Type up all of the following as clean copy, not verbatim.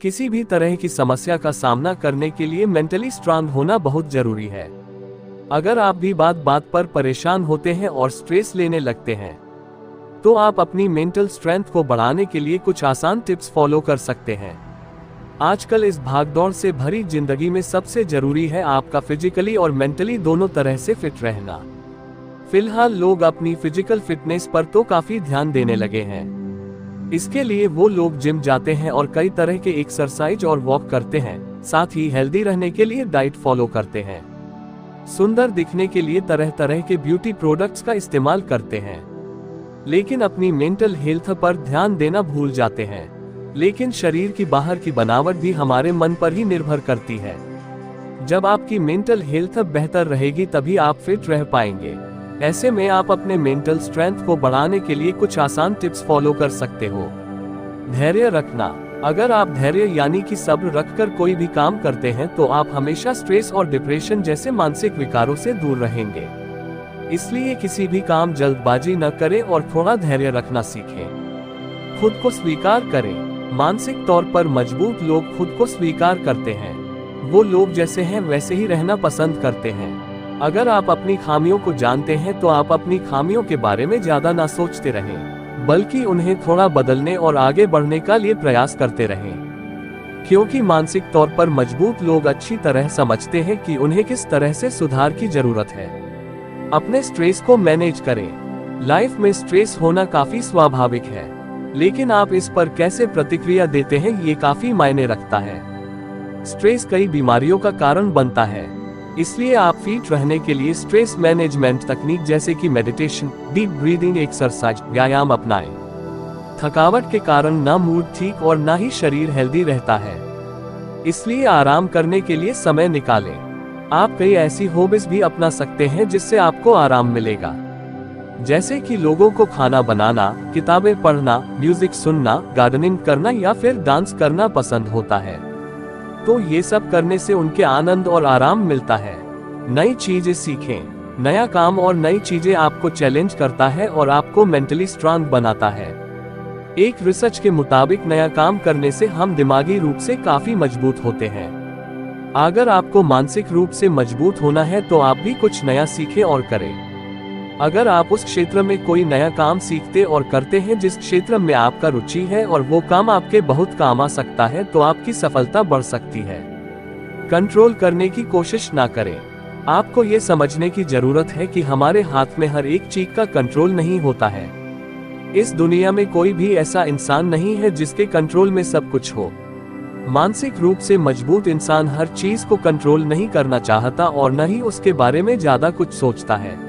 किसी भी तरह की समस्या का सामना करने के लिए मेंटली स्ट्रांग होना बहुत जरूरी है। अगर आप भी बात बात पर परेशान होते हैं और स्ट्रेस लेने लगते हैं, तो आप अपनी मेंटल स्ट्रेंथ को बढ़ाने के लिए कुछ आसान टिप्स फॉलो कर सकते हैं। आजकल इस भागदौड़ से भरी जिंदगी में सबसे जरूरी है आपका फिजिकली और मेंटली दोनों तरह से फिट रहना। फिलहाल लोग अपनी फिजिकल फिटनेस पर तो काफी ध्यान देने लगे हैं। इसके लिए वो लोग जिम जाते हैं और कई तरह के एक्सरसाइज और वॉक करते हैं, साथ ही हेल्दी रहने के लिए डाइट फॉलो करते हैं। सुंदर दिखने के लिए तरह तरह के ब्यूटी प्रोडक्ट्स का इस्तेमाल करते हैं, लेकिन अपनी मेंटल हेल्थ पर ध्यान देना भूल जाते हैं। लेकिन शरीर की बाहर की बनावट भी हमारे मन पर ही निर्भर करती है। जब आपकी मेंटल हेल्थ बेहतर रहेगी तभी आप फिट रह पाएंगे। ऐसे में आप अपने मेंटल स्ट्रेंथ को बढ़ाने के लिए कुछ आसान टिप्स फॉलो कर सकते हो। धैर्य रखना। अगर आप धैर्य यानी कि सब्र रखकर कोई भी काम करते हैं तो आप हमेशा स्ट्रेस और डिप्रेशन जैसे मानसिक विकारों से दूर रहेंगे। इसलिए किसी भी काम जल्दबाजी न करें और थोड़ा धैर्य रखना सीखें। खुद को स्वीकार करें। मानसिक तौर पर मजबूत लोग खुद को स्वीकार करते हैं। वो लोग जैसे हैं वैसे ही रहना पसंद करते हैं। अगर आप अपनी खामियों को जानते हैं तो आप अपनी खामियों के बारे में ज्यादा ना सोचते रहें, बल्कि उन्हें थोड़ा बदलने और आगे बढ़ने का लिए प्रयास करते रहें। क्योंकि मानसिक तौर पर मजबूत लोग अच्छी तरह समझते हैं कि उन्हें किस तरह से सुधार की जरूरत है। अपने स्ट्रेस को मैनेज करें। लाइफ में स्ट्रेस होना काफी स्वाभाविक है, लेकिन आप इस पर कैसे प्रतिक्रिया देते हैं ये काफी मायने रखता है। स्ट्रेस कई बीमारियों का कारण बनता है, इसलिए आप फिट रहने के लिए स्ट्रेस मैनेजमेंट तकनीक जैसे कि मेडिटेशन, डीप ब्रीदिंग एक्सरसाइज, व्यायाम अपनाएं। थकावट के कारण ना मूड ठीक और ना ही शरीर हेल्दी रहता है, इसलिए आराम करने के लिए समय निकालें। आप कई ऐसी हॉबीज भी अपना सकते हैं जिससे आपको आराम मिलेगा, जैसे कि लोगों को खाना बनाना, किताबें पढ़ना, म्यूजिक सुनना, गार्डनिंग करना या फिर डांस करना पसंद होता है। तो ये सब करने से उनके आनंद और आराम मिलता है। नई चीजें सीखें। नया काम और नई चीजें आपको चैलेंज करता है और आपको मेंटली स्ट्रांग बनाता है। एक रिसर्च के मुताबिक नया काम करने से हम दिमागी रूप से काफी मजबूत होते हैं। अगर आपको मानसिक रूप से मजबूत होना है तो आप भी कुछ नया सीखें और करें। अगर आप उस क्षेत्र में कोई नया काम सीखते और करते हैं जिस क्षेत्र में आपका रुचि है और वो काम आपके बहुत काम आ सकता है, तो आपकी सफलता बढ़ सकती है। कंट्रोल करने की कोशिश ना करें। आपको ये समझने की जरूरत है कि हमारे हाथ में हर एक चीज का कंट्रोल नहीं होता है। इस दुनिया में कोई भी ऐसा इंसान नहीं है जिसके कंट्रोल में सब कुछ हो। मानसिक रूप से मजबूत इंसान हर चीज को कंट्रोल नहीं करना चाहता और न ही उसके बारे में ज्यादा कुछ सोचता है।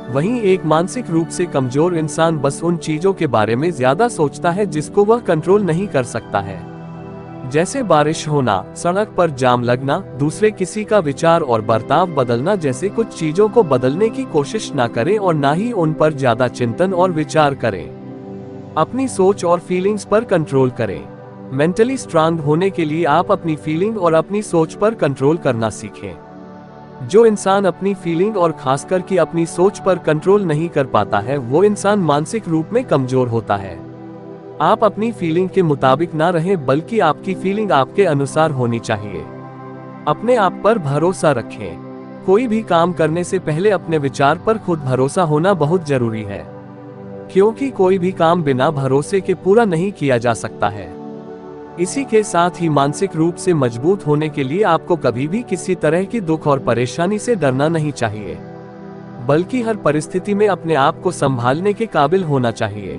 वहीं एक मानसिक रूप से कमजोर इंसान बस उन चीजों के बारे में ज्यादा सोचता है जिसको वह कंट्रोल नहीं कर सकता है, जैसे बारिश होना, सड़क पर जाम लगना, दूसरे किसी का विचार और बर्ताव बदलना। जैसे कुछ चीजों को बदलने की कोशिश ना करें और ना ही उन पर ज्यादा चिंतन और विचार करें। अपनी सोच और फीलिंग्स पर कंट्रोल करें। मेंटली स्ट्रांग होने के लिए आप अपनी फीलिंग और अपनी सोच पर कंट्रोल करना सीखें। जो इंसान अपनी फीलिंग और खासकर कि अपनी सोच पर कंट्रोल नहीं कर पाता है, वो इंसान मानसिक रूप में कमजोर होता है। आप अपनी फीलिंग के मुताबिक ना रहें, बल्कि आपकी फीलिंग आपके अनुसार होनी चाहिए। अपने आप पर भरोसा रखें। कोई भी काम करने से पहले अपने विचार पर खुद भरोसा होना बहुत जरूरी है, क्योंकि कोई भी काम बिना भरोसे के पूरा नहीं किया जा सकता है। इसी के साथ ही मानसिक रूप से मजबूत होने के लिए आपको कभी भी किसी तरह की दुख और परेशानी से डरना नहीं चाहिए, बल्कि हर परिस्थिति में अपने आप को संभालने के काबिल होना चाहिए।